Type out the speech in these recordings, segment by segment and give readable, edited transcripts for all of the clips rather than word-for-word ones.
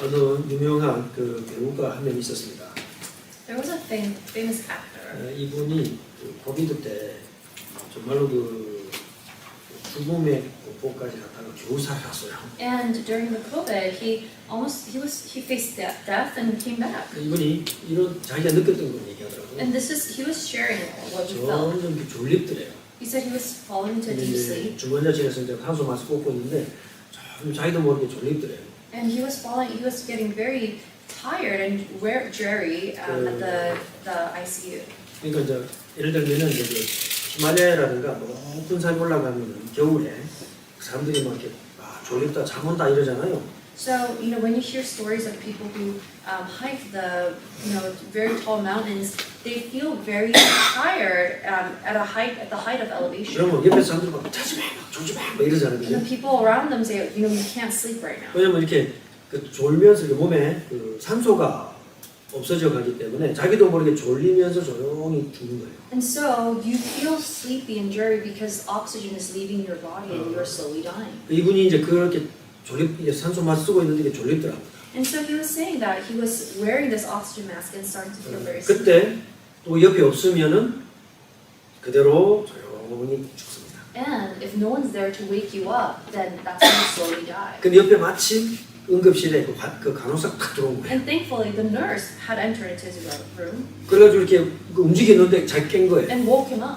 어느 유명한 그 배우가 한 명 있었습니다. There was a famous actor. 이분이 그 코비드 때 정말로 그 죽음의 공포까지 갔다가 겨우 살아났어요. And during the COVID, he faced death and came back. 이분이 이런 자기가 느꼈던 걸 얘기하더라고요. And he was sharing what he felt. 점점 졸립더래요. He said he was falling into deep sleep. 주머니에서 이제 한숨 마스크 꽂고 있는데 좀 자기도 모르게 졸립더래요. And he was getting very tired and dreary at the ICU. 그러니까 이제 예를 들면은 이제 히말라야라든가 높은 산 올라가면 겨울에 사람들이 막 이렇게 졸립다 잠 온다 이러잖아요. So when you hear stories of people who hike the very tall mountains, they feel very tired at the height of elevation. 그러면 옆에 사람들이 막 자지 마, 졸지 마, 막 이러잖아요. And the people around them say, you can't sleep right now. 왜냐면 이렇게 그 졸면서 몸에 그 산소가 없어져 가기 때문에 자기도 모르게 졸리면서 조용히 죽는 거예요. And so you feel sleepy and dreary because oxygen is leaving your body and you're slowly dying. 이분이 이제 그렇게 산소 마스크 쓰고 있는데 이게 졸립더라고요. And so he was saying that he was wearing this oxygen mask and starting to feel very sleepy. 그때 또 옆에 없으면은 그대로 조용히 죽습니다. And if no one's there to wake you up, then that's when you slowly die. 근데 옆에 마침 응급실에 그 간호사가 탁 들어온 거예요. And thankfully, the nurse had entered into his room 그래가지고 이렇게 움직였는데 잘 깬 거예요. and woke him up.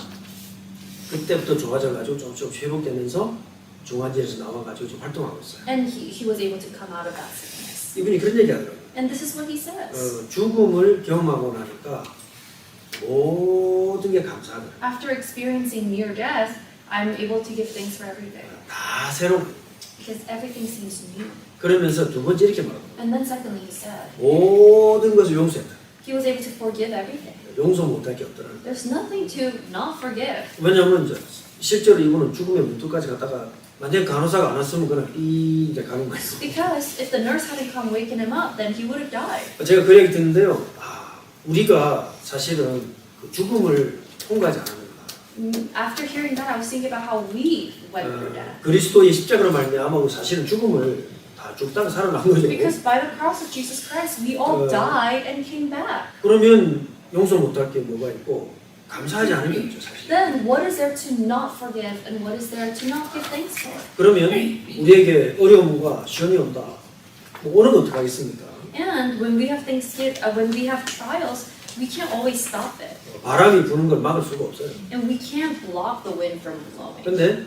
그때부터 좋아져가지고 조금 회복되면서 중환자실에서 나와가지고 지금 활동하고 있어요. And he was able to come out of that sickness. 이분이 그런 얘기 하더라고요. And this is what he says. 죽음을 경험하고 나니까 모든 게 감사하더라고요. After experiencing near death, I'm able to give thanks for every day. 다 새로운 Because everything seems new. 그러면서 두 번째 이렇게 말합니다. And then secondly, he said, 모든 것을 용서했다. he was able to forgive everything. 용서 못할 게 없더라고요. There's nothing to not forgive. 왜냐하면 이제 실제로 이분은 죽음의 문턱까지 갔다가 만약에 간호사가 안 왔으면 그냥 이제 가는 거예요. Because if the nurse hadn't come waking him up, then he would have died. 제가 그 얘기 듣는데요. 우리가 사실은 그 죽음을 통과하지 않았는가. After hearing that, I was thinking about how we went through that. 그리스도의 십자가로 말미암아 사실은 죽음을 다 죽다가 살아난 거죠. Because by the cross of Jesus Christ, we all died and came back. 그러면 용서 못할 게 뭐가 있고 감사하지 않은 게 없죠, 사실. Then what is there to not forgive and what is there to not give thanks for? 그러면 우리에게 어려움과 시험이 온다. 뭐 오는 건 어떡하겠습니까? And when we have when we have trials, we can't always stop it. 바람이 부는 걸 막을 수가 없어요. And we can't block the wind from blowing. 그런데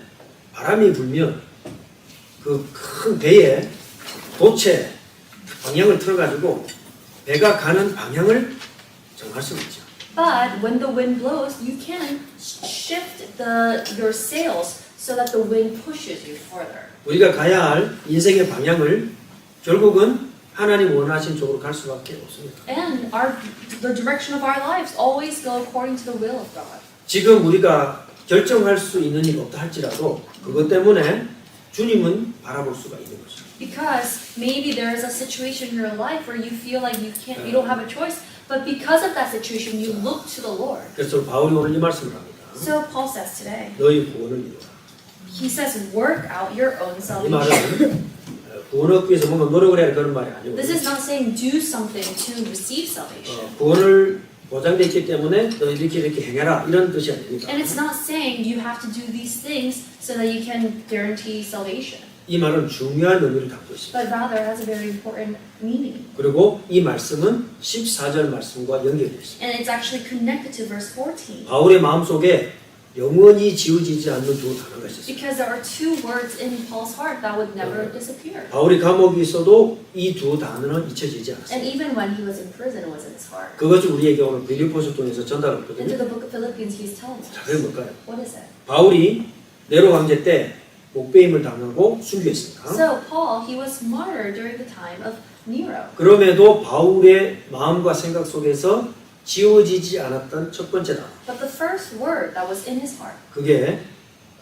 바람이 불면 그 큰 배에 도체 방향을 틀어가지고 배가 가는 방향을 정할 수 있죠. But when the wind blows, you can shift your sails so that the wind pushes you further. 우리가 가야 할 인생의 방향을 결국은 하나님 원하신 쪽으로 갈 수밖에 없습니다. And the direction of our lives always go according to the will of God. 지금 우리가 결정할 수 있는 일 없다 할지라도 그것 때문에 주님은 바라볼 수가 있는 거죠. Because maybe there is a situation in your life where you feel like you don't have a choice, but because of that situation, you look to the Lord. 그래서 바울이 오늘 이 말씀을 합니다. So Paul says today, 너희 구원을 이루라. he says, work out your own 이 salvation. 말은 구원 얻기 위해서 뭔가 노력을 해야 그런 말이 아니고 This is not saying do something to receive salvation. 구원을 보장되어 있기 때문에 너희들이 이렇게 행해라 이런 뜻이 아닙니다. And it's not saying you have to do these things so that you can guarantee salvation. 이 말은 중요한 의미를 담고 있습니다. But rather it has a very important meaning. 그리고 이 말씀은 14절 말씀과 연결되어 있습니다. And it's actually connected to verse 14. 바울의 마음속에 영원히 지워지지 않는 두 단어가 있었습니다. Because there are two words in Paul's heart that would never disappear. 바울이 감옥에 있어도 이 두 단어는 잊혀지지 And 않았습니다. even when he was in prison, it was in his heart. 그것이 우리에게 오늘 빌립보서 통해서 Into 전달했거든요. the book of Philippians, he's telling 자, us. 그게 뭘까요? What is it? 바울이 네로 황제 때 목배임을 당하고 순교했습니다. So Paul, he was martyred during the time of Nero. 그럼에도 바울의 마음과 생각 속에서 지워지지 않았던 첫 번째 단어. But the first word that was in his heart, 그게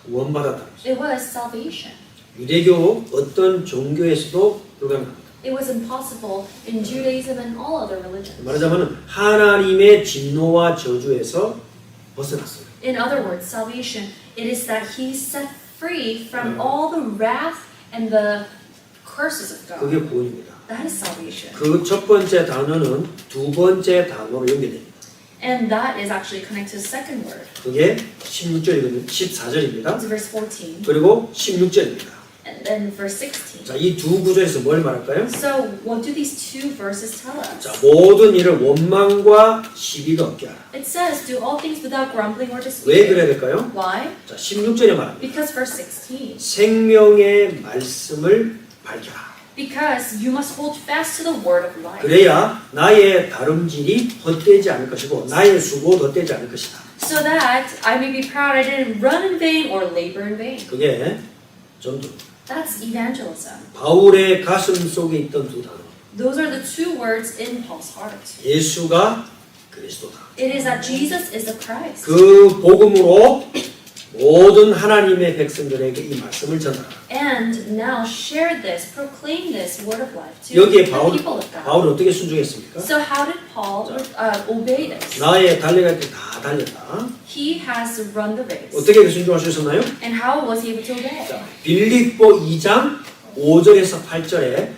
구원받았다는 것입니다. it was salvation. 유대교 어떤 종교에서도 불가능합니다. It was impossible in Judaism and all other religions. 말하자면 하나님의 진노와 저주에서 벗어났어요. In other words, salvation, it is that he set free from all the wrath and the curses of God. 그게 구원입니다. That is salvation. 그 첫 번째 단어는 두 번째 단어로 연결됩니다. And that is actually connected to the second word. 그게 16절이거든요. 14절입니다. It's verse 14. 그리고 16절입니다. And then verse 16. 자, 이 두 구절에서 뭘 말할까요? So what do these two verses tell us? 자, 모든 일을 원망과 시비가 없게 하라. It says, do all things without grumbling or 왜 disputing. 그래야 될까요? Why? 자, 16절에 말합니다. Because verse 16. 생명의 말씀을 밝혀라. Because you must hold fast to the word of life. 그래야 나의 다름질이 헛되지 않을 것이고 나의 수고도 헛되지 않을 것이다. So that I may be proud I didn't run in vain or labor in vain. 그게 전도. That's evangelism. 바울의 가슴 속에 있던 두 단어. Those are the two words in Paul's heart. 예수가 그리스도다. It is that Jesus is the Christ. 그 복음으로 모든 하나님의 백성들에게 이 말씀을 전하라. And now share this, proclaim this word of life to 여기에 the people of God. 바울은 어떻게 순종했습니까? So how did Paul obey this? 나의 달려갈 때 다 달렸다. He has run the race. 어떻게 순종할 수 있었나요? And how was he able to obey? 자, 빌립보 2장 5절에서 8절에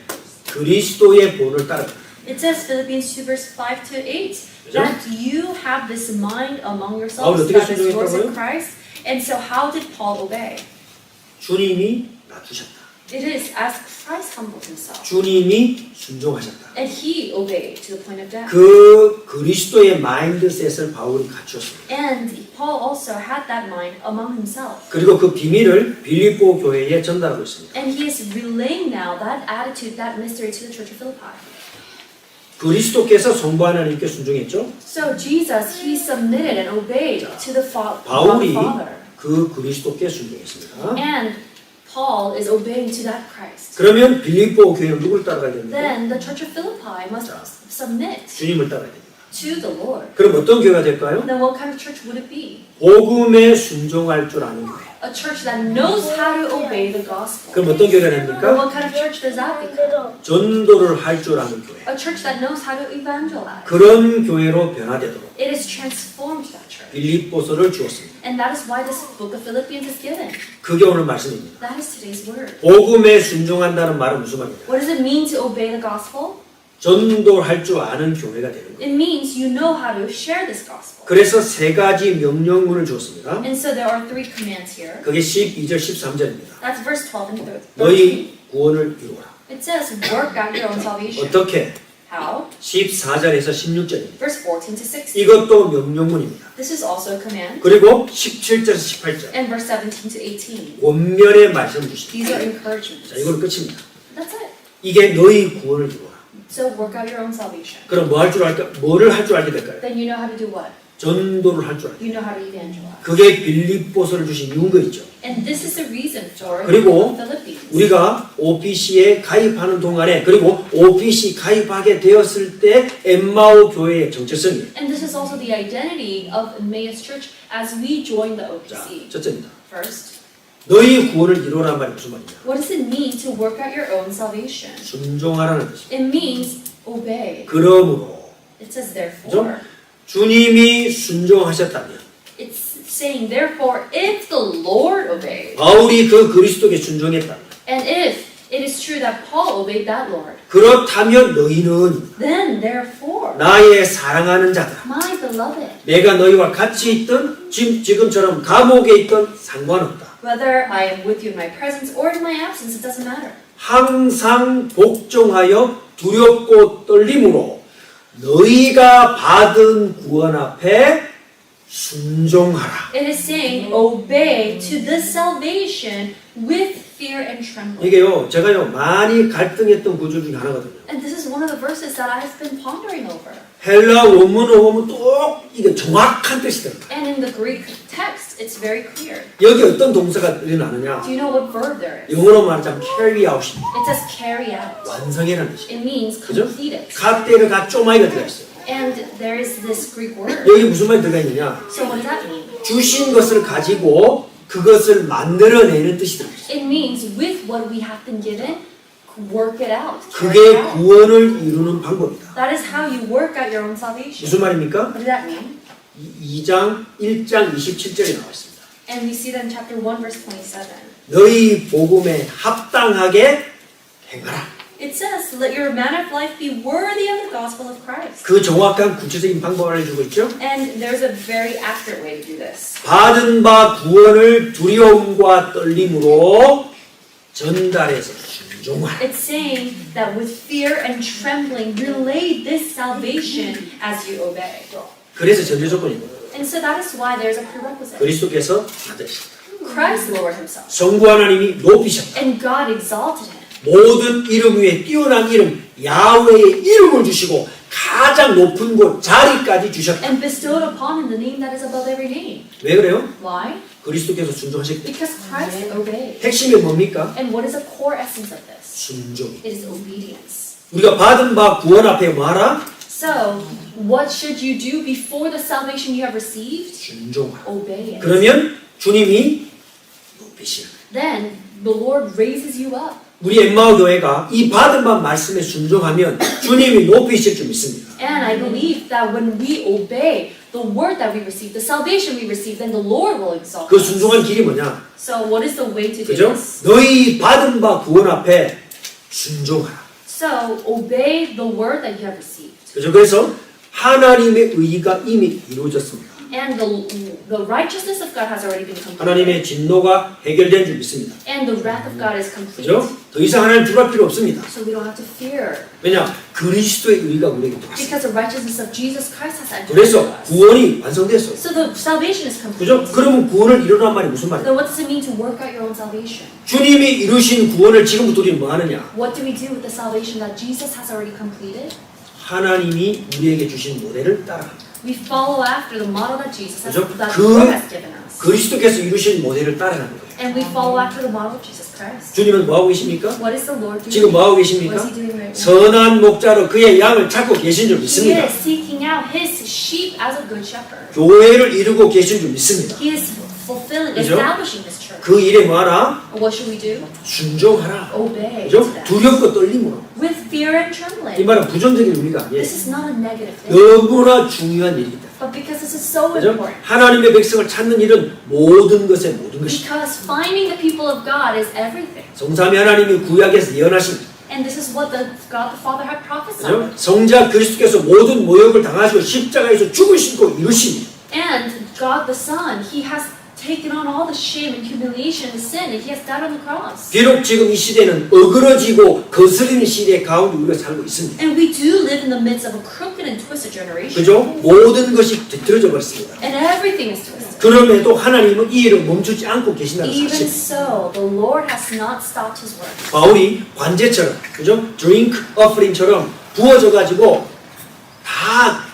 그리스도의 본을 따르라. It says Philippians 2 verse 5 to 8 그죠? that you have this mind among 바울이 yourselves 어떻게 that is yours 순종했다고요? in Christ. And so how did Paul obey? 주님이 낮추셨다. It is as Christ humbled himself. 주님이 순종하셨다. And he obeyed to the point of death. 그 그리스도의 마인드셋을 바울이 갖추었습니다. And Paul also had that mind among himself. 그리고 그 비밀을 빌립보 교회에 전달하고 있습니다. And he is relaying now that attitude, that mystery to the church of Philippi. 그리스도께서 성부 하나님께 순종했죠. So Jesus, he submitted and obeyed to the 바울이 Father. 그 그리스도께 순종했습니다. And Paul is obeying to that Christ. 그러면 빌립보 교회는 누굴 따라가야 됩니까? Then the church of Philippi must submit 주님을 따라야 됩니다. to the Lord. 그럼 어떤 교회가 될까요? Then what kind of church would it be? 복음에 순종할 줄 아는 교회. A church that knows how to obey the gospel. 그럼 어떤 교회가 Then 됩니까? what kind of church does that become? 전도를 할 줄 아는 교회. A church that knows how to evangelize. 그런 교회로 변화되도록 It is transformed that church. 빌립보서를 주었습니다. And that is why this book of Philippians is given. 그게 오늘 말씀입니다. That is today's word. 복음에 순종한다는 말은 무슨 말이냐? What does it mean to obey the gospel? 전도할 줄 아는 교회가 되는 거예요. It means you know how to share this gospel. 그래서 세 가지 명령문을 주었습니다. And so there are three commands here. 그게 12절 13절입니다. That's verse 12 and 13. 너희 구원을 이루어라. It says, work out your own salvation. 어떻게? How? 14절에서 16절입니다. Verse 14 to 16. 이것도 명령문입니다. This is also a command. 그리고 17절에서 18절 And verse 17 to 18. 권면의 말씀 주십니다. These are encouragements. 자, 이건 끝입니다. That's it. 이게 너희 구원을 이루어라. So work out your own salvation. 그럼 뭐 할 줄 알까? 뭐를 할 줄 알게 될까요? Then you know how to do what? 전도를 할 줄 알게. You know how to evangelize. 그게 빌립보서를 주신 이유가 있죠. And this is the reason for 그리고 Philippians. 우리가 OPC에 가입하는 동안에 그리고 OPC 가입하게 되었을 때 엠마오 교회의 정체성이에요. And this is also the identity of Emmaus Church as we join the 자, OPC. 첫째입니다. First, 너희 구원을 이루라는 말이 무슨 말이냐? what does it mean to work out your own salvation? 순종하라는 뜻입니다. It means obey. 그러므로 It says therefore. 주님이 순종하셨다면 It's saying therefore if the Lord obeyed, 바울이 그 그리스도께 순종했다면 and if it is true that Paul obeyed that Lord, 그렇다면 너희는 then therefore, 나의 사랑하는 자다. my beloved, 내가 너희와 같이 있든 지금처럼 감옥에 있든 상관없다. whether I am with you in my presence or in my absence, it doesn't matter. 항상 복종하여 두렵고 떨림으로 너희가 받은 구원 앞에 순종하라. It is saying obey to this salvation with fear and trembling. 이게요, 제가요 많이 갈등했던 구절 중에 하나거든요. And this is one of the verses that I've been pondering over. 헬라 원문을 보면 또 이게 정확한 뜻이더라고요. And in the Greek text, it's very clear. 여기 어떤 동사가 일어나느냐? Do you know what verb there is? 영어로 말하자면 carry out입니다. It says carry out. 완성이라는 뜻이에요. It means 그죠? complete it. 갓대를 갓 쪼마이가 들어가 있어요. And there is this Greek word. 여기 무슨 말이 들어가 있느냐? So what does that mean? 주신 것을 가지고 그것을 만들어내는 뜻이 들어가 있어요. It means with what we have been given, work it out. carry 그게 it out. 구원을 이루는 방법이다. That is how you work out your own salvation. 무슨 말입니까? What does that mean? 2장 1장 27절에 나와 있습니다. And we see that in chapter 1 verse 27. 너희 복음에 합당하게 행하라. It says, let your manner of life be worthy of the gospel of Christ. 그 정확한 구체적인 방법을 알려주고 있죠. And there's a very accurate way to do this. 받은 바 구원을 두려움과 떨림으로 전달해서 순종하라. It's saying that with fear and trembling, relay this salvation as you obey. 그래서 전제 조건입니다. And so that is why there's a prerequisite. 그리스도께서 받으셨다. Christ lowered himself, 성부 하나님이 높이셨다. and God exalted him. 모든 이름 위에 뛰어난 이름 야훼의 이름을 주시고 가장 높은 곳 자리까지 주셨다. And bestowed upon him the name that is above every name. 왜 그래요? Why? 그리스도께서 순종하셨기 때문에. Because Christ obeyed. 핵심이 뭡니까? And what is the core essence of this? 순종. It is obedience. 우리가 받은 바 구원 앞에 뭐하라? So, what should you do before the salvation you have received? 순종하라. Obey it. 그러면 주님이 높이시라. Then the Lord raises you up. 우리 엠마오 교회가 이 받은 바 말씀에 순종하면 주님이 높이실 줄 믿습니다. And I believe that when we obey the word that we receive, the salvation we receive, then the Lord will exalt 그 us. 순종한 길이 뭐냐? So, what is the way to do 그죠? this? 너희 받은 바 구원 앞에 순종하라. So, obey the word that you have received. 그죠? 그래서 하나님의 의가 이미 이루어졌습니다. And the righteousness of God has already been completed. 하나님의 진노가 해결된 줄 믿습니다. And the wrath of God is complete. 그죠? 더 이상 하나님 두려울 필요 없습니다. So we don't have to fear. 왜냐? 그리스도의 의가 우리에게 들어왔습니다. Because the righteousness of Jesus Christ has entered into 그래서 us. 구원이 완성됐어요. So the salvation is complete. 그죠? 그러면 구원을 이루란 말이 무슨 말이에요? Then what does it mean to work out your own salvation? 주님이 이루신 구원을 지금부터 우리는 뭐 하느냐? What do we do with the salvation that Jesus has already completed? 하나님이 우리에게 주신 모델을 따라갑니다. We follow after the model that Jesus has, 그죠? that 그- the Lord has given us. 그리스도께서 이루신 모델을 따라가는 거예요. And we follow after the model of Jesus Christ. 주님은 뭐하고 계십니까? What is the Lord doing? 지금 뭐하고 What 계십니까? is he doing right now? 선한 목자로 그의 양을 찾고 계신 줄 He 믿습니다. is seeking out his sheep as a good shepherd. 교회를 이루고 계신 줄 믿습니다. He is fulfilling, 그죠? establishing his church. 그 일에 뭐하라? And what should we do? 순종하라. Obey. 그죠? to that. 두렵고 떨림으로. With fear and 이 trembling. 말은 부정적인 의미가 아니에요. This is not a negative thing. 너무나 중요한 일이다. But because this is so 그죠? important. 하나님의 백성을 찾는 일은 모든 것의 모든 것이다. Because finding the people of God is everything. 성삼위 하나님이 구약에서 예언하신 And this is what God the Father had prophesied. 그죠? 성자 그리스도께서 모든 모욕을 당하시고 십자가에서 죽으시고 이루시니 And God the Son, He has taken on all the shame and humiliation and sin, and He has died on the cross. 비록 지금 이 시대는 어그러지고 거스르는 시대 가운데 우리가 살고 있습니다. And we do live in the midst of a crooked and twisted generation. 그죠? 모든 것이 뒤틀어져 버렸습니다. And everything is twisted. 그럼에도 하나님은 이 일을 멈추지 않고 계신다는 Even 사실. so, the Lord has not stopped His work. 바울이 관제처럼, 그죠? 드링크 어프링처럼 부어져 가지고 다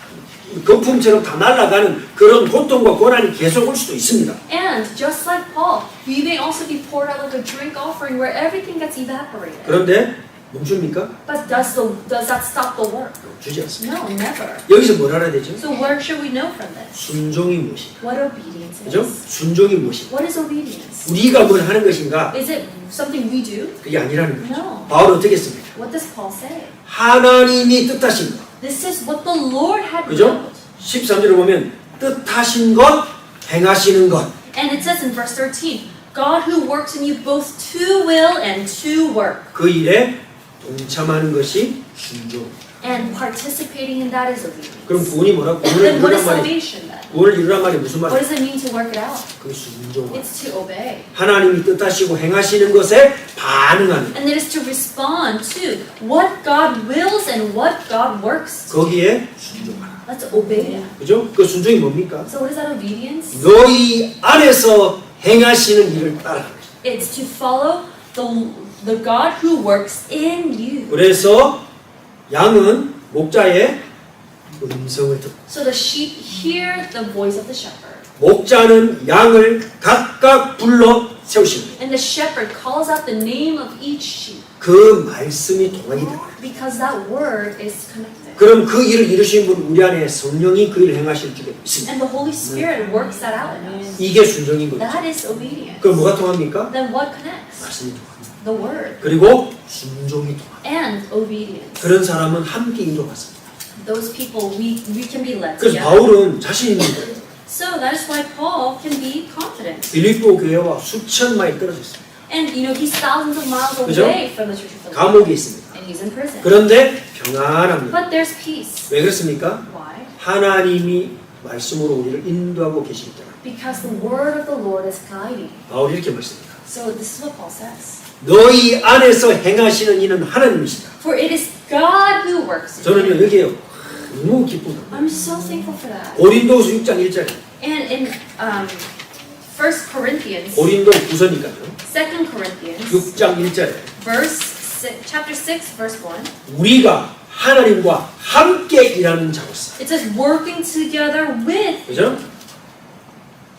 거품처럼 다 날아가는 그런 고통과 고난이 계속 올 수도 있습니다. And just like Paul, we may also be poured out like a drink offering where everything gets evaporated. 그런데 멈춥니까? But does that stop the work? 멈추지 않습니다. No, never. 여기서 뭘 알아야 되죠? So what should we know from this? 순종이 무엇인가? What obedience 그죠? is? 순종이 무엇인가? What is obedience? 우리가 뭘 하는 것인가? Is it something we do? 그게 아니라는 거죠. No. 바울은 어떻게 했습니까? What does Paul say? 하나님이 뜻하신 것. This is what the Lord had 그죠? willed. 13절에 보면 뜻하신 것, 행하시는 것. And it says in verse 13, God who works in you both to will and to work. 그 일에 동참하는 것이 순종. And participating in that is obedience. 그럼 구원이 뭐라고? 구원을 Then what is 이루란 말이 salvation then? 구원을 이루란 말이 무슨 What 말이야? does it mean to work it out? 그 순종. It's to obey. 하나님이 뜻하시고 행하시는 것에 반응하는 것. And it is to respond to what God wills and what God works. 거기에 순종하라. Let's obey it. 그죠? 그 순종이 뭡니까? So what is that obedience? 너희 안에서 행하시는 일을 따라가는 것이다. It's to follow the God who works in you. 그래서 양은 목자의 음성을 듣고 So the sheep hear the voice of the shepherd. 목자는 양을 각각 불러 세우십니다. And the shepherd calls out the name of each sheep. 그 말씀이 동하게 됩니다. Because that word is connected. 그럼 그 일을 이루신 분 우리 안에 성령이 그 일을 행하실 줄에 믿습니다. And the Holy Spirit works that out in us. 이게 순종인 거죠. That is obedience. 그럼 뭐가 통합니까? Then what connects? 말씀이 통합니다. The word 그리고 순종이 통합니다. and obedience. 그런 사람은 함께 인도받습니다. Those people we can be led 그래서 together. 바울은 자신 있는 거예요. So that is why Paul can be confident. 빌립보 교회와 수천 마일 떨어져 있습니다. And you know he's thousands of miles 그죠? away from the church of Philippi. 감옥에 있습니다. And he's in prison. 그런데 평안합니다. But there's peace. 왜 그렇습니까? Why? 하나님이 말씀으로 우리를 인도하고 계시기 때문에. Because the word of the Lord is guiding. 바울이 이렇게 말씀합니다. So this is what Paul says. 너희 안에서 행하시는 이는 하나님이시다. For it is God who works in you. 저는요 여기에 너무 기쁩니다. I'm so thankful for that. 고린도후서 6장 1절에 And in 1 Corinthians, 고린도 후서니까요. 2 Corinthians, 6장 1절에 chapter 6, verse 1, 우리가 하나님과 함께 일하는 자로서. it says working together with. 그죠?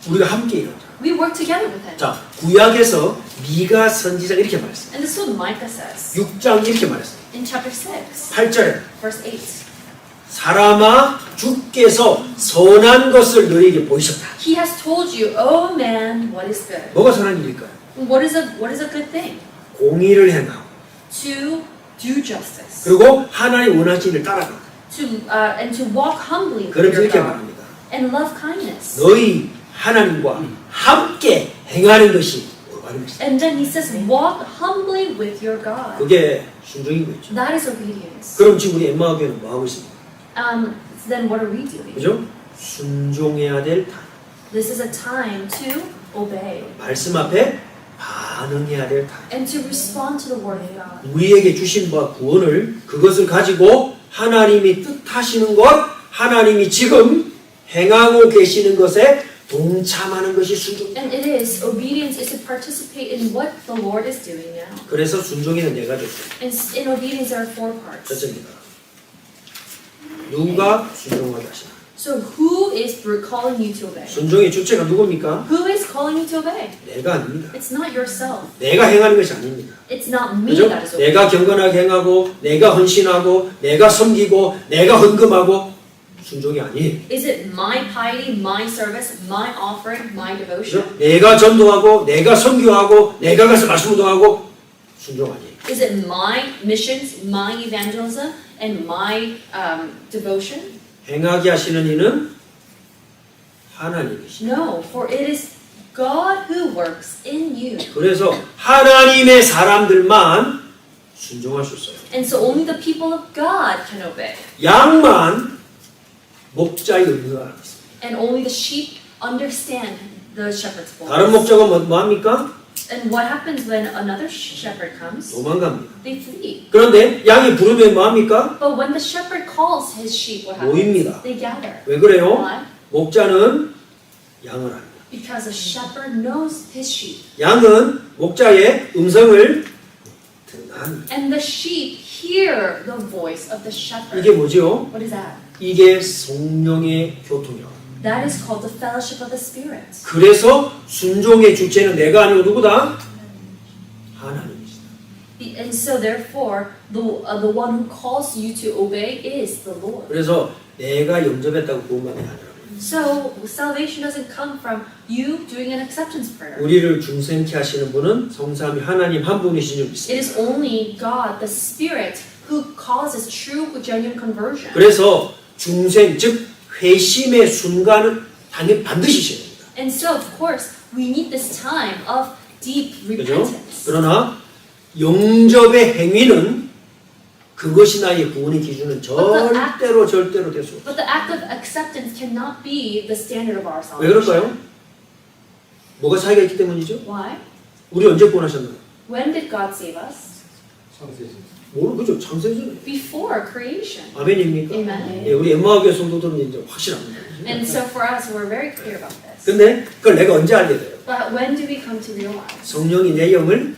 우리가 함께 일하는 자. We work together with him. 자, 구약에서 미가 선지자가 이렇게 말했어요. And this is what Micah says 6장 이렇게 말했어요. in chapter 6, 8절에 verse 8. 사람아 주께서 선한 것을 너희에게 보이셨다. He has told you, oh man, what is good? 뭐가 선한 일일까요? What is a good thing? 공의를 행하고 To do justice. 그리고 하나님 원하시는 일을 따라가고 And to walk humbly with 그러면서 your 이렇게 God. 말합니다. And love kindness. 너희 하나님과 함께 행하는 것이 올바른 것이다. And then he says, walk humbly with your God. 그게 순종인 거죠. That is obedience. 그럼 지금 우리 엠마와 교회는 뭐 하고 있습니까? Then what are we doing? 그죠? 순종해야 될 타임. This is a time to obey 말씀 앞에 반응해야 될 타임. and to respond to the word of God. 우리에게 주신 바 구원을 그것을 가지고 하나님이 뜻하시는 것, 하나님이 지금 행하고 계시는 것에 동참하는 것이 순종이다. And it is, obedience is to participate in what the Lord is doing now. 그래서 순종에는 네 가지. And in obedience there are 4 parts. 첫째입니다. 누가 순종하게 하시나? So who is calling you to obey? 순종의 주체가 누굽니까? Who is calling you to obey? 내가 아닙니다. It's not yourself. 내가 행하는 것이 아닙니다. It's not me 그죠? that is obeying. 내가 경건하게 행하고, 내가 헌신하고, 내가 섬기고, 내가 헌금하고 순종이 아니에요. Is it my piety, my service, my offering, my devotion? 그죠? 내가 전도하고, 내가 선교하고, 내가 가서 말씀 운동하고 순종 아니에요. Is it my missions, my evangelism, and my devotion? 행하게 하시는 이는 하나님이시죠. No, for it is God who works in you. 그래서 하나님의 사람들만 순종할 수 있어요. And so only the people of God can obey. 양만 목자의 의무가 알고 있습니다. And only the sheep understand the shepherd's 다른 voice. 목자가 뭐 합니까? And what happens when another shepherd comes? 도망갑니다. They flee. 그런데 양이 부르면 뭐 합니까? But when the shepherd calls his sheep, what happens? 모입니다. They gather. 왜 그래요? Why? 목자는 양을 압니다. Because the shepherd knows his sheep. 양은 목자의 음성을 듣는다. And the sheep hear the voice of the shepherd. 이게 뭐죠? What is that? 이게 성령의 교통이라고. That is called the fellowship of the Spirit. 그래서 순종의 주체는 내가 아니고 누구다? 하나님이시다. And so therefore, the one who calls you to obey is the Lord. 그래서 내가 영접했다고 구원받는 게 아니라 So salvation doesn't come from you doing an acceptance prayer. 우리를 중생케 하시는 분은 성삼위 하나님 한 분이신 줄 It 믿습니다. is only God, the Spirit, who causes true, genuine conversion. 그래서 중생 즉 회심의 순간은 당연히 반드시 있어야 됩니다. And so, of course, we need this time of deep 그죠? repentance. 그러나 영접의 행위는 그것이 나의 구원의 기준은 절대로 될 수 없어요. But the act of acceptance cannot be the standard of our 왜 salvation. 그럴까요? 뭐가 차이가 있기 때문이죠? Why? 우리 언제 구원하셨나요? When did God save us? 그죠? 창세전에. Before creation. 아멘입니까? Amen. 예, 우리 엠마교회 성도들은 이제 확실합니다. And so for us, we're very clear about this. 근데 그걸 내가 언제 알게 돼요? But when do we come to realize? 성령이 내 영을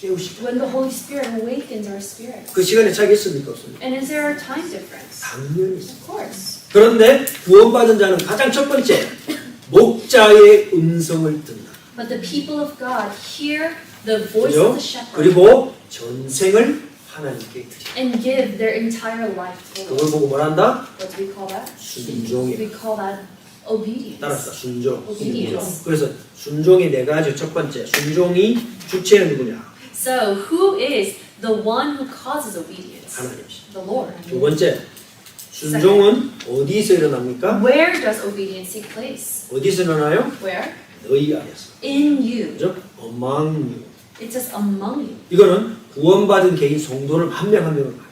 깨우시고 When the Holy Spirit awakens our spirit. 그 시간에 차이가 있습니까? 없습니까? And is there a time difference? 당연히 있어요. Of course. 그런데 구원받은 자는 가장 첫 번째 목자의 음성을 듣는다. But the people of God hear the voice 그죠? of the shepherd 그리고 전생을 하나님께 드려. and give their entire life to the 그걸 Lord. 보고 뭐란다? What do we call that? 순종이다. We call that obedience. 따라서 순종. Obedience. 그래서 순종이 네 가지. 첫 번째 순종이 주체는 누구냐? So who is the one who causes obedience? 하나님이시죠. The Lord. 두 번째 순종은 어디서 일어납니까? Where does obedience take place? 어디서 일어나요? Where? 너희 안에서. In you. 그죠? among you. It says among you. 이거는 구원받은 개인 성도를 한 명 한 명을 말해요.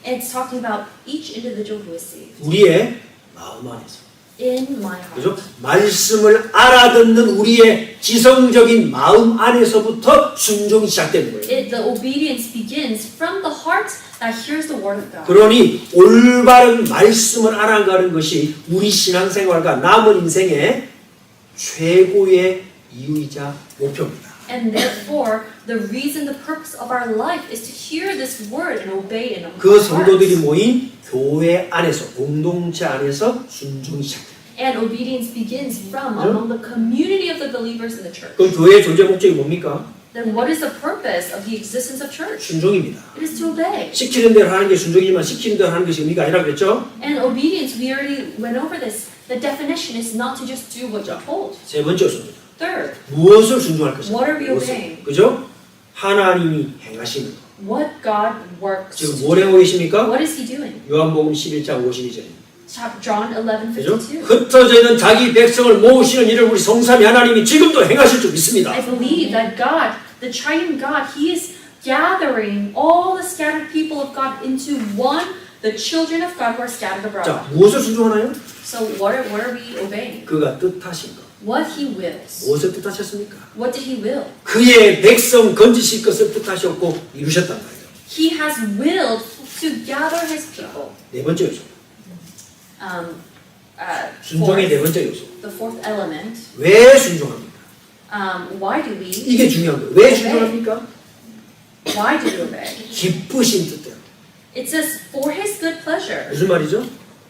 And it's talking about each individual who is saved. 우리의 마음 안에서. In my heart. 그죠? 말씀을 알아듣는 우리의 지성적인 마음 안에서부터 순종이 시작되는 거예요. The obedience begins from the heart that hears the word of God. 그러니 올바른 말씀을 알아가는 것이 우리 신앙생활과 남은 인생의 최고의 이유이자 목표입니다. And therefore, the reason, the purpose of our life is to hear this word and obey it in our 그 성도들이 hearts. 모인 교회 안에서 공동체 안에서 순종이 시작돼요. And obedience begins from among the community of the believers in the church. 그럼 교회의 존재 목적이 뭡니까? Then what is the purpose of the existence of church? 순종입니다. It is to obey. 시키는 대로 하는 게 순종이지만 시키는 대로 하는 것이 의미가 아니라 그랬죠? And obedience, we already went over this. The definition is not to just do what you're told. 세 번째 요소입니다. Third, 무엇을 순종할 것인가? What are we 무엇을. obeying? 그죠? 하나님이 행하시는 것. what God works. 지금 뭘 하고 계십니까? What is He doing? 요한복음 11장 52절입니다. John 그죠? 11:52. 흩어져 있는 자기 백성을 모으시는 일을 우리 성삼위 하나님이 지금도 행하실 줄 믿습니다. I believe that God, the triune God, He is gathering all the scattered people of God into one, the children of God who are scattered abroad. 자, 무엇을 순종하나요? So what are we obeying? 그가 뜻하신 것. What He wills. 무엇을 뜻하셨습니까? What did He will? 그의 백성 건지실 것을 뜻하셨고 이루셨단 말이에요. He has willed to gather His people. 네 번째 요소. 순종의 네 Fourth, 번째 요소. the fourth element. 왜 순종합니까? Why do we? 이게 중요한 거예요. 왜 순종합니까? Why do we obey? 기쁘신 뜻대로. It says for His good pleasure. 무슨 말이죠?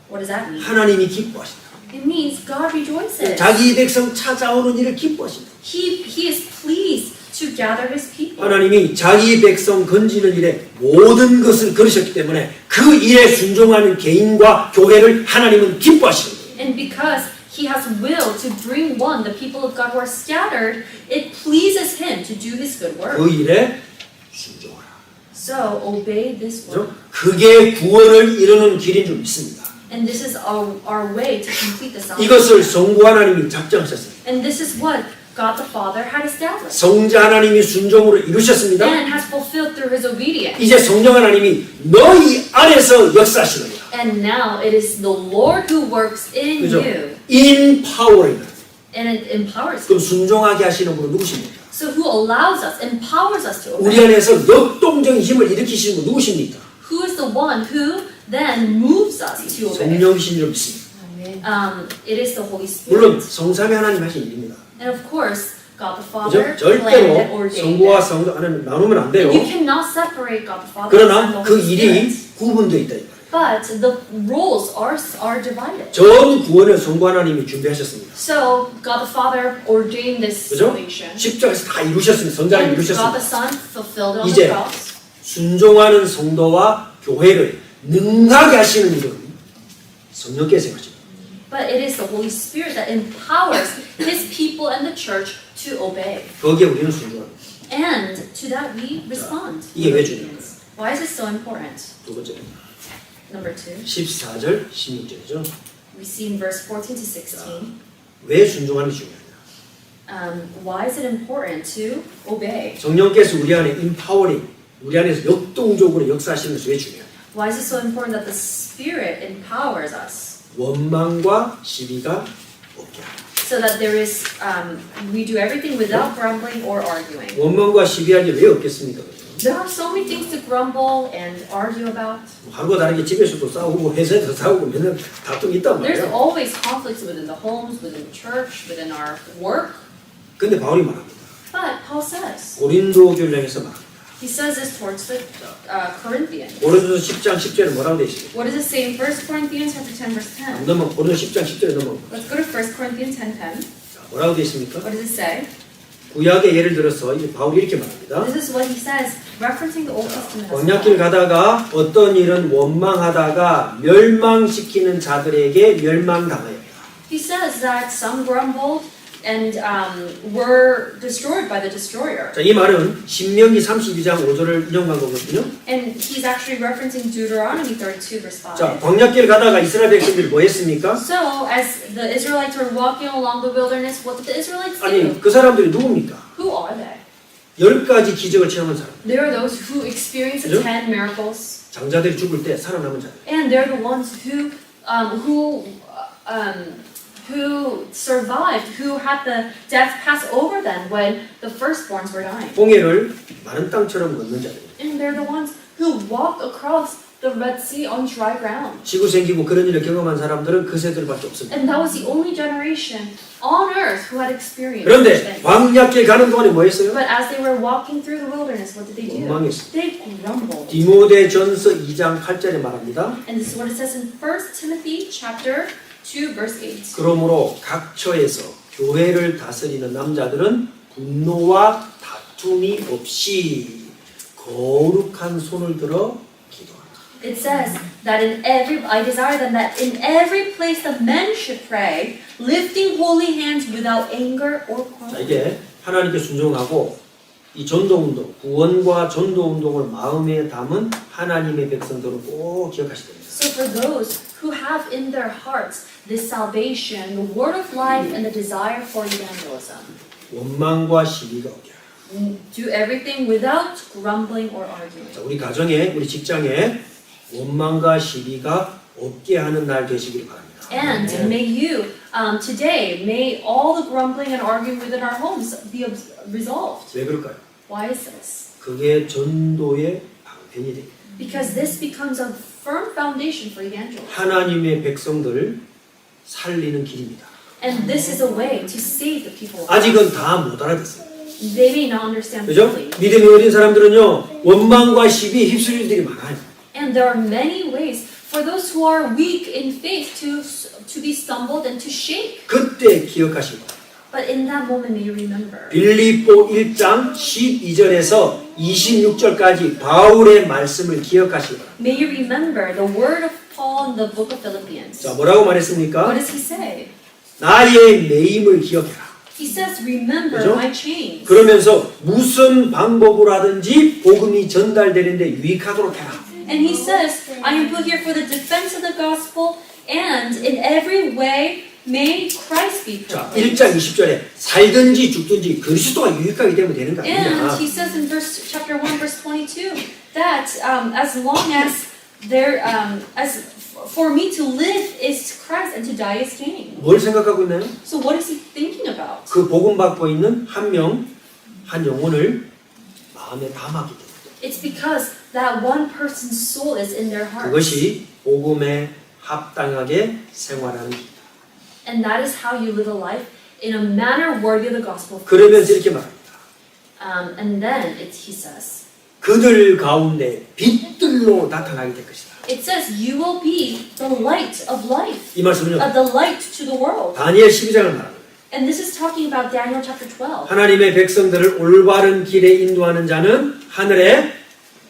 What does that mean? 하나님이 기뻐하신다. It means God rejoices. 자기 백성 찾아오는 일을 기뻐하신다. He is pleased to gather His people. 하나님이 자기 백성 건지는 일에 모든 것을 걸으셨기 때문에 그 일에 순종하는 개인과 교회를 하나님은 기뻐하시는 거예요. And because He has will to bring one, the people of God who are scattered, it pleases Him to do His good work. 그 일에 순종하라. So obey this word. 그죠? 그게 구원을 이루는 길인 줄 믿습니다. And this is our way to complete the salvation. 이것을 성부 하나님이 작정하셨습니다. And this is what God the Father had established. 성자 하나님이 순종으로 이루셨습니다. And has fulfilled through His obedience. 이제 성령 하나님이 너희 안에서 역사하시느니라. And now it is the Lord who works in 그죠? you. Empowering. And it empowers 그럼 you. 순종하게 하시는 분은 누구십니까? So who allows us, empowers us to 우리 obey? 안에서 역동적인 힘을 일으키시는 분 누구십니까? Who is the one who then moves us to obey? 성령이신 줄 믿습니다. It is the Holy 물론 Spirit. 성삼위 하나님 하신 일입니다. And of course, God the 그죠? Father planned it, 절대로 ordained 성부와 it. 성도 안에는 나누면 안 돼요. And you cannot separate God the Father and 그러나 the 그 Holy 일이 Spirit. 구분되어 있다. 이 말이에요. But the roles are divided. 전 구원을 성부 하나님이 준비하셨습니다. So God the Father ordained this 그죠? salvation. 십자가에서 다 이루셨습니다. 성자를 And God the 이루셨습니다. Son fulfilled it on 이제 the cross. 순종하는 성도와 교회를 능하게 하시는 일은 성령께서 하십니다. But it is the Holy Spirit that empowers His people and the church to obey. 거기에 우리는 순종합니다. And to that we respond. 이게 왜 중요한가요? Why is it so important? 두 번째 Number 2, 14절 16절이죠. we see in verse 14 to 16. 왜 순종하는 게 중요하냐? Why is it important to obey? 성령께서 우리 안에 empowering, 우리 안에서 역동적으로 역사하시는 것이 왜 중요하냐? Why is it so important that the Spirit empowers us 원망과 시비가 없게 하라. so that there is, we do everything without grumbling or arguing? 원망과 시비할 일왜 없겠습니까? There are so many things to grumble and argue about. 하루가 다르게 집에서도 싸우고 회사에서 싸우고 맨날 다툼이 있단 There's 말이에요. always conflicts within the homes, within the church, within our work. 근데 바울이 말합니다. But Paul says, 고린도 교회를 향해서 말합니다. he says this towards the Corinthians. 고린도서 10장 10절에 뭐라고 되어 있습니까? What does it say in 1 Corinthians chapter 10 verse 10? 넘어 고린도 10장 10절에 넘어. Let's go to 1 Corinthians 10:10. 뭐라고 되어 있습니까? What does it say? 구약의 예를 들어서 이제 바울이 이렇게 말합니다. This is what he says, referencing the Old Testament as 광야길 well. 가다가 어떤 일은 원망하다가 멸망시키는 자들에게 멸망당하여. He says that some grumbled and were destroyed by the destroyer. 자, 이 말은 신명기 32장 5절을 인용한 거거든요. And he's actually referencing Deuteronomy 32 verse 5. 자, 광야길 가다가 이스라엘 백성들이 뭐 했습니까? So, as the Israelites were walking along the wilderness, what did the Israelites do? 아니, 그 사람들이 누굽니까? Who are they? 10가지 기적을 체험한 사람. There are those who experience the 그죠? 10 miracles, 장자들이 죽을 때 살아남은 자들. and they're the ones who survived, who had the death pass over them when the firstborns were dying. 홍해를 마른 땅처럼 걷는 자들. And they're the ones who walked across the Red Sea on dry ground. 지구 생기고 그런 일을 경험한 사람들은 그 세대들밖에 없습니다. And that was the only generation on earth who had experienced such 그런데 things. 광야길 가는 동안에 뭐 했어요? But as they were walking through the wilderness, what did they do? 원망했어요. They grumbled. 디모데전서 2장 8절에 말합니다. And this is what it says in 1 Timothy chapter 2 verse 8. 그러므로 각 처에서 교회를 다스리는 남자들은 분노와 다툼이 없이 거룩한 손을 들어 기도하라. It says that I desire them that in every place the men should pray, lifting holy hands without anger or 자, quarrel. 이게 하나님께 순종하고 이 전도운동, 구원과 전도운동을 마음에 담은 하나님의 백성들은 꼭 기억하셔야 됩니다. So for those who have in their hearts this salvation, the word of life, and the desire for evangelism, 원망과 시비가 없게 하라. do everything without grumbling or arguing. 자, 우리 가정에, 우리 직장에 원망과 시비가 없게 하는 날 되시길 바랍니다. And may you, today, may all the grumbling and arguing within our homes be resolved. 왜 그럴까요? Why is this? 그게 전도의 방편이 됩니다. Because this becomes a firm foundation for evangelism. 하나님의 백성들을 살리는 길입니다. And this is a way to save the people of God. 아직은 다 못 알아듣어요. They may not understand 그죠? fully. 믿음이 어린 사람들은요, 원망과 시비 휩쓸릴 일들이 많아요. And there are many ways for those who are weak in faith to be stumbled and to shake. 그때 기억하시고 But in that moment, may you remember. 빌립보 1장 12절에서 26절까지 바울의 말씀을 기억하시기 바랍니다. May you remember the word of Paul in the book of Philippians. 자, 뭐라고 What 말했습니까? does he say? 나의 매임을 기억해라. He says, remember 그죠? my chains. 그러면서 무슨 방법으로 하든지 복음이 전달되는데 유익하도록 해라. And he says, I am put here for the defense of the gospel, and in every way may Christ be 자, proclaimed. 1장 20절에 살든지 죽든지 그리스도가 유익하게 되면 되는 거 And 아니냐. he says in chapter 1, verse 22, that as long as as for me to live is Christ and to die is gain. 뭘 생각하고 있나요? So what is he thinking about? 그 복음 받고 있는 한 영혼을 마음에 담았기 때문에. It's because that one person's soul is in their heart. 그것이 복음에 합당하게 생활하는 길이다. And that is how you live a life in a manner worthy of the gospel of 그러면서 Christ. 이렇게 말합니다. And then he says, 그들 가운데 빛들로 나타나게 될 것이다. it says, you will be the light of life, 이 말씀은요, the light to the world. 다니엘 12장을 말합니다. And this is talking about Daniel chapter 12. 하나님의 백성들을 올바른 길에 인도하는 자는 하늘의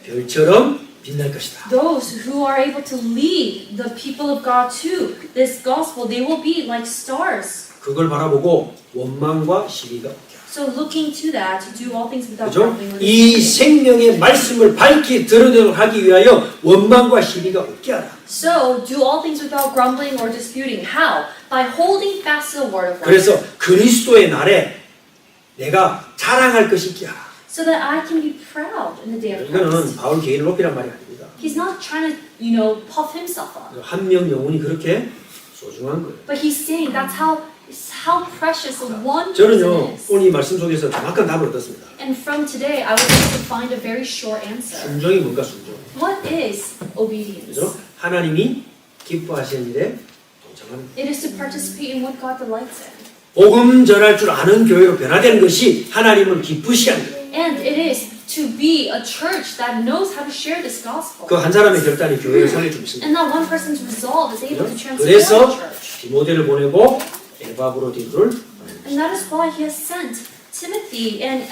별처럼 빛날 것이다. Those who are able to lead the people of God to this gospel, they will be like stars. 그걸 바라보고 원망과 시비가 없게 하라. So looking to that, to do all things without 그죠? grumbling or 이 disputing. 생명의 말씀을 밝히 드러내도록 하기 위하여 원망과 시비가 없게 하라. So do all things without grumbling or disputing. How? By holding fast to the word of God. 그래서 그리스도의 날에 내가 자랑할 것이 있게 하라. So that I can be proud in the day of 이거는 Christ. 바울 개인을 높이란 말이 아닙니다. He's not trying to, puff himself up. 한 명 영혼이 그렇게 소중한 거예요. But he's saying that's how precious the one 저는요, person is. 오늘 이 말씀 속에서 정확한 답을 얻었습니다. And from today, I was able to find a very short answer. 순종이 뭔가 순종. What is obedience? 그죠? 하나님이 기뻐하시는 일에 동참하는 거예요. It is to participate in what God delights in. 복음 전할 줄 아는 교회로 변화되는 것이 하나님을 기쁘시하는 거예요. And it is to be a church that knows how to share this gospel. 그 한 사람의 결단이 교회를 살려주고 있습니다. And that one person's resolve is able to transform 그래서 the church. 디모데를 보내고 에바브로디를 And that is why he has sent Timothy and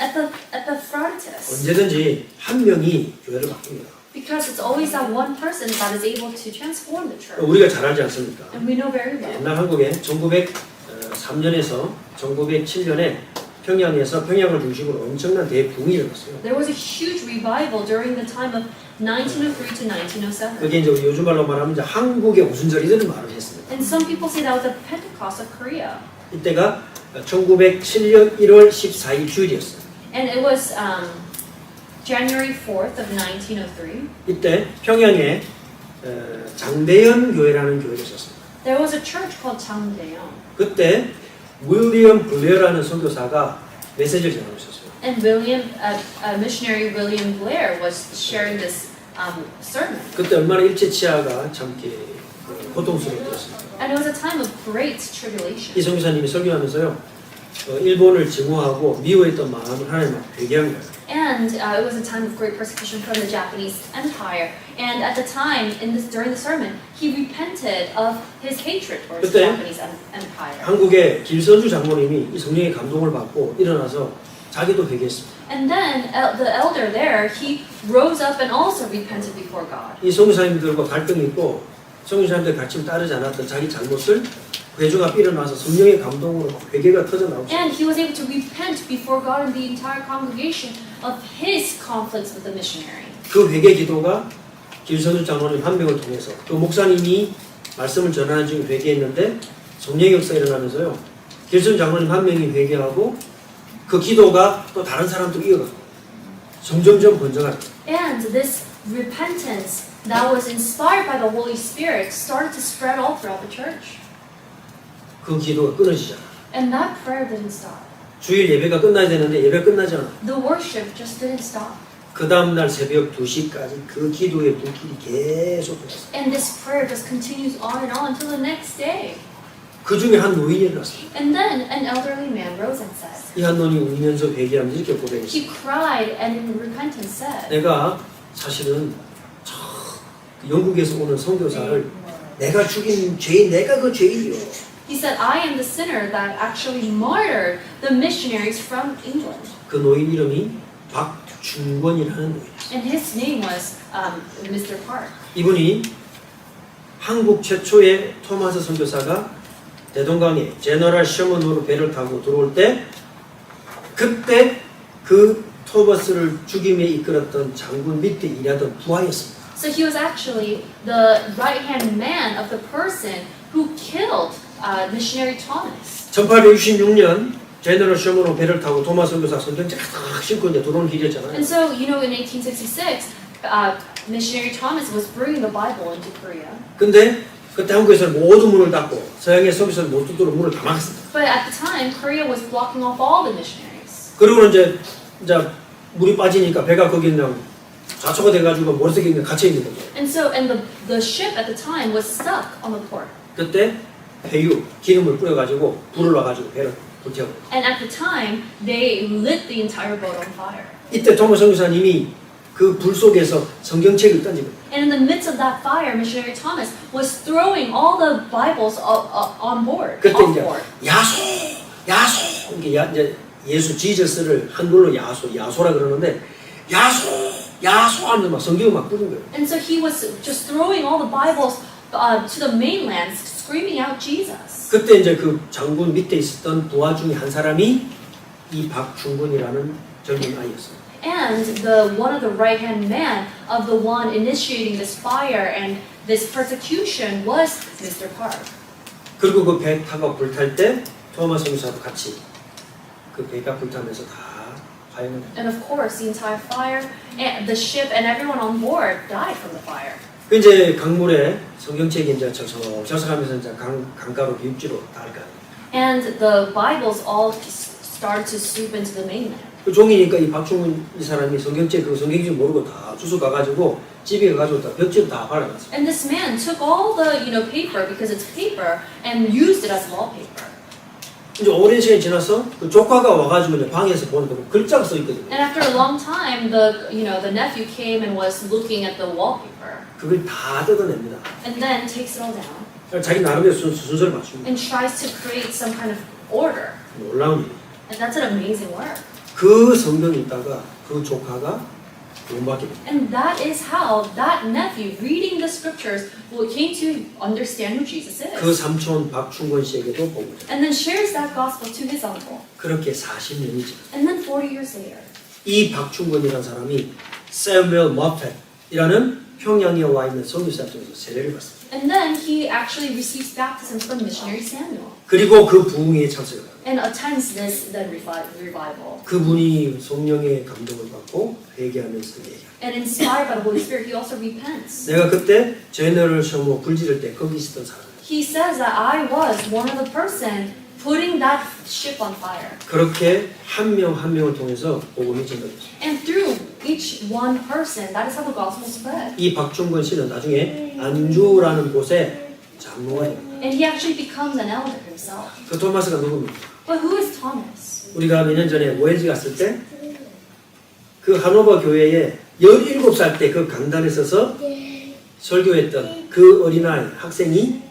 Epaphroditus. 언제든지 한 명이 교회를 바꿉니다. Because it's always that one person that is able to transform the church. 우리가 잘 알지 않습니까? And we know very well. 옛날 한국에 1903년에서 1907년에 평양에서 평양을 중심으로 엄청난 대붕이 일어났어요. There was a huge revival during the time of 1903 to 1907. 그게 이제 우리 요즘 말로 말하면 이제 한국의 오순절 이런 말을 했습니다. And some people say that was the Pentecost of Korea. 이때가 1907년 1월 14일 주일이었어요. And it was January 4th of 1903. 이때 평양에 장대현 교회라는 교회가 있었습니다. There was a church called Changdaeyeon. 그때 윌리엄 블레어라는 선교사가 메시지를 전하고 있었어요. And missionary William Blair was sharing this sermon. 그때 얼마나 일제치하가 참 이렇게 고통스러웠습니다. And it was a time of great tribulation. 이 선교사님이 설교하면서요, 일본을 증오하고 미워했던 마음을 하나님 앞에 회개한 거예요. And it was a time of great persecution from the Japanese Empire. And at the time, during the sermon, he repented of his hatred towards the 그때 Japanese Empire. 한국의 길선주 장로님이 이 성령의 감동을 받고 일어나서 자기도 회개했습니다. And then the elder there, he rose up and also repented before God. 이 선교사님들과 갈등이 있고 선교사님들 가르침 따르지 않았던 자기 잘못을 회중 앞에 일어나서 성령의 감동으로 회개가 터져나오고 And he was able to repent before God and the entire congregation of his conflicts with the missionary. 그 회개 기도가 길선주 장로님 한 명을 통해서 그 목사님이 말씀을 전하는 중에 회개했는데 성령의 역사가 일어나면서요, 길선주 장로님 한 명이 회개하고 그 기도가 또 다른 사람도 이어가고 점점점 번져가고. And this repentance that was inspired by the Holy Spirit started to spread all throughout the church. 그 기도가 끊어지잖아. And that prayer didn't stop. 주일 예배가 끝나야 되는데 예배 끝나지 않아. The worship just didn't stop. 그 다음날 새벽 2시까지 그 기도의 불길이 계속 흘렀어. And this prayer just continues on until the next day. 그 중에 한 노인이 일어났습니다. And then an elderly man rose and said, 이 한 노인이 울면서 회개하면서 이렇게 고백했어요. he cried and in repentance said, 내가 사실은 영국에서 오는 선교사를 내가 죽인 죄인, 내가 그 죄인이요. he said, I am the sinner that actually martyred the missionaries from England. 그 노인 이름이 박중권이라는 노인이었어요. And his name was Mr. Park. 이분이 한국 최초의 토마스 선교사가 대동강에 제너럴 셔먼으로 배를 타고 들어올 때 그때 그 토마스를 죽임에 이끌었던 장군 밑에 일하던 부하였습니다. So he was actually the right-hand man of the person who killed missionary Thomas. 1866년 제너럴 셔먼으로 배를 타고 토마스 선교사 선전체가 딱 싣고 이제 들어오는 길이었잖아요. And so, in 1866, missionary Thomas was bringing the Bible into Korea. 근데 그때 한국에서는 모든 문을 닫고 서양의 선교사를 못 듣도록 문을 다 막았습니다. But at the time, Korea was blocking off all the missionaries. 그리고 이제 물이 빠지니까 배가 거기 그냥 좌초가 돼가지고 머릿속에 그냥 갇혀 있는 거죠. And so, the ship at the time was stuck on the port. 그때 배유 기름을 뿌려가지고 불을 놔가지고 배를 불태워요. And at the time, they lit the entire boat on fire. 이때 토마스 선교사님이 그 불 속에서 성경책을 던지고. And in the midst of that fire, missionary Thomas was throwing all the Bibles on board. 그때 Off 이제 board. 야소 이게 이제 예수 지저스를 한글로 야소라 그러는데 야소 하면서 막 성경을 막 뿌린 거예요. And so he was just throwing all the Bibles to the mainland, screaming out Jesus. 그때 이제 그 장군 밑에 있었던 부하 중에 한 사람이 이 박중근이라는 젊은 아이였어요. And one of the right-hand man of the one initiating this fire and this persecution was Mr. Park. 그리고 그 배 타고 불탈 때 토마스 선교사도 같이 그 배가 불타면서 다 화형을. And of course, the entire fire, and the ship, and everyone on board died from the fire. 그 이제 강물에 성경책이 이제 저석하면서 이제 강가로 육지로 닿을 거예요. And the Bibles all started to swoop into the mainland. 그 종이니까 이 박중근 이 사람이 성경책 그 성경책 모르고 다 주워 가가지고 집에 가가지고 다 벽지로 다 발라놨어요. And this man took all the paper because it's paper and used it as wallpaper. 이제 오랜 시간이 지나서 그 조카가 와가지고 이제 방에서 보니까 글자가 써 있거든요. And after a long time, the nephew came and was looking at the wallpaper. 그걸 다 뜯어냅니다. And then takes it all down 자기 나름대로 순서를 맞춥니다. and tries to create some kind of order. 놀라운 일이에요. And that's an amazing work. 그 성경이 있다가 그 조카가 구원받게 됩니다. And that is how that nephew, reading the scriptures, came to understand who Jesus 그 is. 삼촌 박충권 씨에게도 보고 And then shares that gospel to his uncle. 그렇게 40년이 지났어요. And then 40 years later, 이 박충권이라는 사람이 세뮤얼 머펫이라는 평양에 와 있는 선교사 중에서 세례를 받습니다. And then he actually receives baptism from missionary Samuel 그리고 그 부흥에 참석을 합니다. and attends this then revival. 그분이 성령의 감동을 받고 회개하면서 얘기합니다. And inspired by the Holy Spirit, he also repents. 내가 그때 제너럴 처음으로 불 지를 때 거기 있었던 사람. He says that I was one of the person putting that ship on fire. 그렇게 한 명 한 명을 통해서 복음이 전달됐습니다. And through each one person, that is how the gospel spread. 이 박종건 씨는 나중에 안주라는 곳에 장로가 됩니다. And he actually becomes an elder himself. 그 토마스가 누굽니까? But who is Thomas? 우리가 몇 년 전에 웨일즈 갔을 때 그 하노버 교회에 17살 때 그 강단에 서서 설교했던 그 어린아이 학생이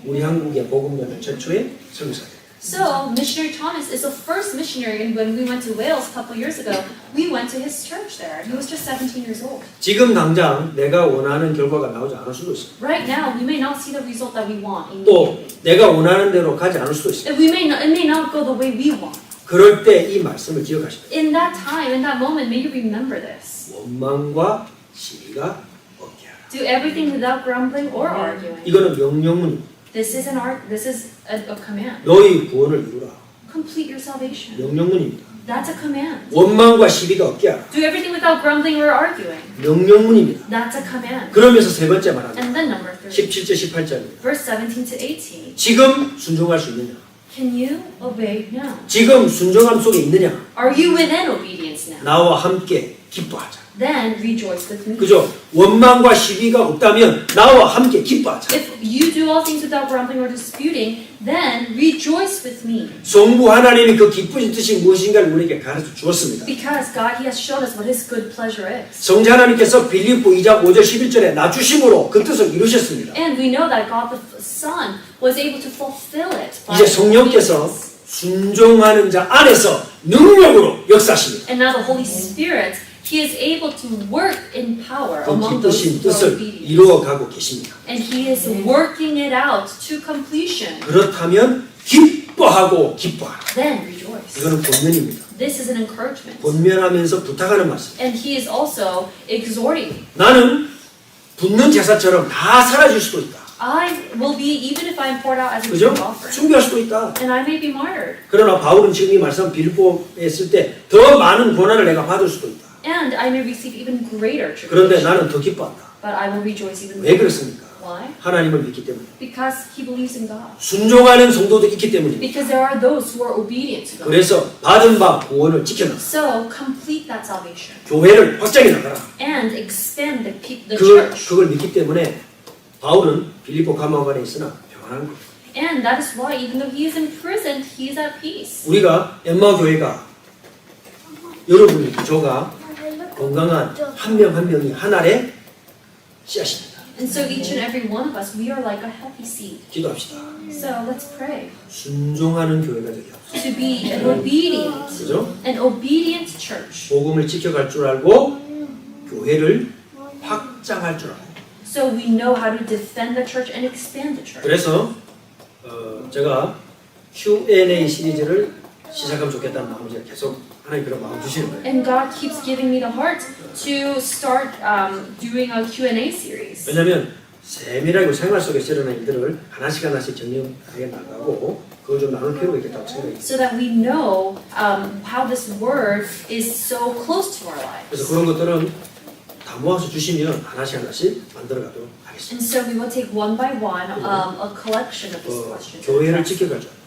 우리 한국의 복음가는 최초의 설교사예요. So, missionary Thomas is the first missionary, and when we went to Wales a couple years ago, we went to his church there. He was just 17 years old. 지금 당장 내가 원하는 결과가 나오지 않을 수도 있어요. Right now, we may not see the result that we want 또 immediately. 내가 원하는 대로 가지 않을 수도 있어요. It may not go the way we want. 그럴 때 이 말씀을 기억하시면 돼요. In that time, in that moment, may you remember this. 원망과 시비가 없게 하라. Do everything without grumbling or arguing. 이거는 명령문입니다. This is a command. 너희 구원을 이루라. Complete your salvation. 명령문입니다. That's a command. 원망과 시비가 없게 하라. Do everything without grumbling or arguing. 명령문입니다. That's a command. 그러면서 세 번째 말합니다. And then number 3, 17절 18절입니다. verse 17 to 18. 지금 순종할 수 있느냐? Can you obey now? 지금 순종함 속에 있느냐? Are you within obedience now? 나와 함께 기뻐하자. Then rejoice with me. 그죠? 원망과 시비가 없다면 나와 함께 기뻐하자. If you do all things without grumbling or disputing, then rejoice with me. 성부 하나님이 그 기쁘신 뜻이 무엇인가를 우리에게 가르쳐 주었습니다. Because God, He has shown us what His good pleasure is. 성자 하나님께서 빌립보 2장 5절 11절에 낮추심으로 그 뜻을 이루셨습니다. And we know that God the Son was able to fulfill it. by 이제 성령께서 obedience. 순종하는 자 안에서 능력으로 역사하십니다. And now the Holy Spirit, He is able to work in power 그 among those 기쁘신 who are 뜻을 obedient. 이루어가고 계십니다. And He is working it out to completion. 그렇다면 기뻐하고 기뻐하라. Then rejoice. 이거는 권면입니다. This is an encouragement. 권면하면서 부탁하는 말씀. And He is also exhorting. 나는 붓는 제사처럼 다 사라질 수도 있다. I will be, even if I am poured out as a 그죠? drink offering. 숭배할 수도 있다. And I may be martyred. 그러나 바울은 지금 이 말씀 빌립보에 있을 때 더 많은 고난을 내가 받을 수도 있다. And I may receive even greater 그런데 tribulation. 나는 더 기뻐한다. But I will rejoice even 왜 more. 그렇습니까? Why? 하나님을 믿기 때문에. Because he believes in God. 순종하는 성도도 있기 때문입니다. Because there are those who are obedient to God. 그래서 받은 바 구원을 지켜놔. So complete that salvation. 교회를 확장해 나가라. And expand the church. 그걸 믿기 때문에 바울은 빌립보 감옥 안에 있으나 평안한 거예요. And that is why even though he is in prison, he is at peace. 우리가 엠마 교회가 여러분이 저가 건강한 한 명 한 명이 한 알의 씨앗입니다. And so each and every one of us, we are like a healthy seed. 기도합시다. So let's pray. 순종하는 교회가 되게 합시다. To be an obedient, 그죠? an obedient church. 복음을 지켜갈 줄 알고 교회를 확장할 줄 알고. So we know how to defend the church and expand the church. 그래서 제가 Q&A 시리즈를 시작하면 좋겠다는 마음을 제가 계속 하나님 그런 마음 주시는 거예요. And God keeps giving me the heart to start doing a Q&A series. 왜냐하면 세밀하게 생활 속에서 일어나는 일들을 하나씩 하나씩 정리해 나가고 그걸 좀 나눌 필요가 있겠다고 생각해요. So that we know how this word is so close to our 그래서 lives. 그런 것들은 다 모아서 주시면 하나씩 하나씩 만들어가도록 하겠습니다. And so we will take one by one a collection of these questions. 교회를 지켜갈 줄 알고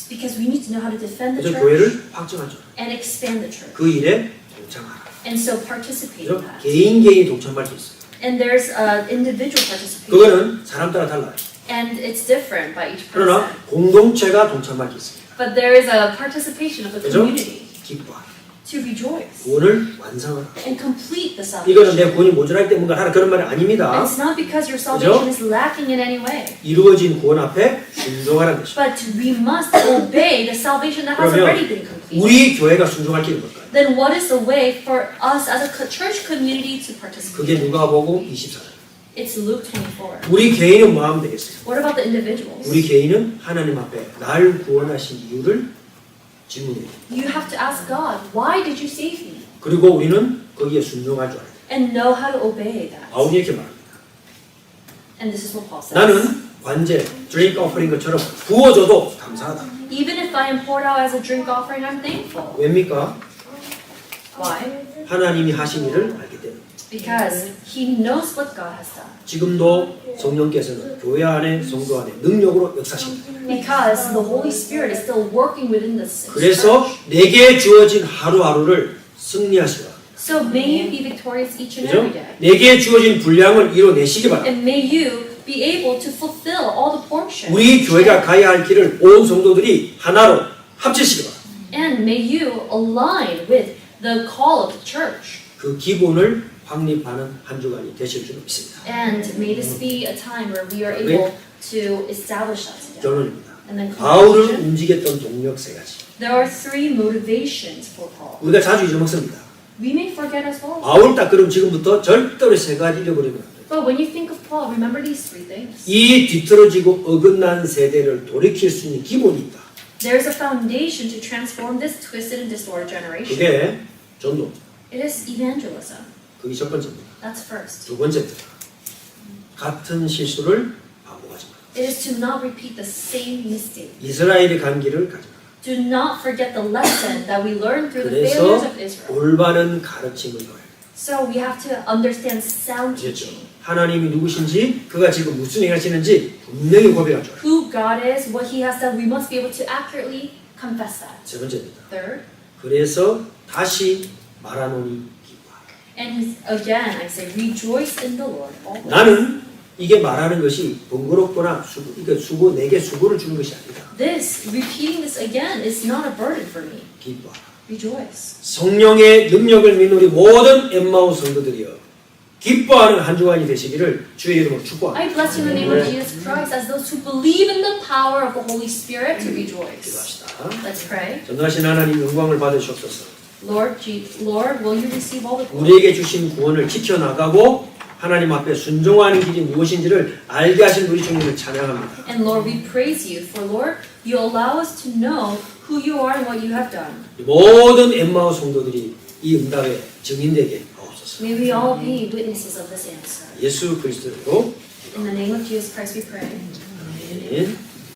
Because we need to know how to defend the 그래서 church 교회를 확장할 줄 알고 and expand the church. 그 일에 동참하라. And so participate in 그래서 that. 개인이 동참할 수 있어요. And there's individual participation. 그거는 사람 따라 달라요. And it's different by each 그러나 person. 공동체가 동참할 수 있습니다. But there is a participation of the 그죠? community 기뻐하라. to rejoice 구원을 완성하라. and complete the 이거는 salvation. 내 구원이 모자랄 때 뭔가 하라 그런 말이 아닙니다. It's not because your salvation 그죠? is lacking in any way. 이루어진 구원 앞에 순종하라는 것입니다. But we must obey the salvation that has already been 그러면 completed. 우리 교회가 순종할 길은 뭘까요? Then what is the way for us as a church community to 그게 participate? 누가복음 24장. It's Luke 24. 우리 개인은 뭐 하면 되겠어요? What about the individuals? 우리 개인은 하나님 앞에 날 구원하신 이유를 질문해요. You have to ask God, why did you save me? 그리고 우리는 거기에 순종할 줄 알아야 돼요. And know how to obey that. 바울이 이렇게 말합니다. And this is what Paul says. 나는 관제, drink offering 것처럼 부어줘도 감사하다. Even if I am poured out as a drink offering, I'm thankful. 왜입니까? Why? 하나님이 하신 일을 알기 때문에. Because he knows what God has done. 지금도 성령께서는 교회 안에, 성도 안에 능력으로 역사십니다. Because the Holy Spirit is still working within the church. 그래서 내게 주어진 하루하루를 승리하시라. So may you be victorious each and 그죠? every day. 내게 주어진 분량을 이뤄내시기 바랍니다. And may you be able to fulfill all the portions. 우리 교회가 가야 할 길을 온 성도들이 하나로 합치시기 바랍니다. And may you align with the call of the church. 그 기본을 확립하는 한 주간이 되실 줄 믿습니다. And may this be a time where we are able to establish that together. 결론입니다. And then 바울을 conclusion. 움직였던 동력 세 가지. There are three motivations for Paul. 우리가 자주 잊어먹습니다. We may forget as well. 바울 딱 그럼 지금부터 절대로 세 가지 잃어버리면 안 돼요. But when you think of Paul, remember these three things. 이 뒤틀어지고 어긋난 세대를 돌이킬 수 있는 기본이 있다. There's a foundation to transform this twisted and distorted generation. 그게 전도. It is evangelism. 그게 첫 번째입니다. That's first. 두 번째입니다. 같은 실수를 반복하지 마. It is to not repeat the same mistake. 이스라엘의 간기를 가지 마. Do not forget the lesson that we learned through the 그래서 failures of Israel. 올바른 가르침을 넣어요. So we have to understand sound 그렇죠. teaching. 하나님이 누구신지, 그가 지금 무슨 일을 하시는지 분명히 고백할 줄 알아요. Who God is, what He has done, we must be able to accurately confess that. 세 번째입니다. Third, 그래서 다시 말하노니 기뻐하라. and again I say, rejoice in the Lord always. 나는 이게 말하는 것이 번거롭거나 수고 내게 수고를 주는 것이 아니다. This, repeating this again, is not a burden for me. 기뻐하라. Rejoice. 성령의 능력을 믿는 우리 모든 엠마오 성도들이여 기뻐하는 한 주간이 되시기를 주의 이름으로 축복합니다. I bless you in the name of Jesus Christ as those who believe in the power of the Holy Spirit to rejoice. 기도합시다. Let's pray. 전능하신 하나님 영광을 받으시옵소서. Lord, will you receive all the glory? 우리에게 주신 구원을 지켜나가고 하나님 앞에 순종하는 길이 무엇인지를 알게 하신 우리 주님을 찬양합니다. And Lord, we praise you for Lord, you allow us to know who you are and what you have done. 모든 엠마오 성도들이 이 응답에 증인되게 하옵소서. May we all be witnesses of this answer. 예수 그리스도로 In the name of Jesus Christ we pray. 아멘.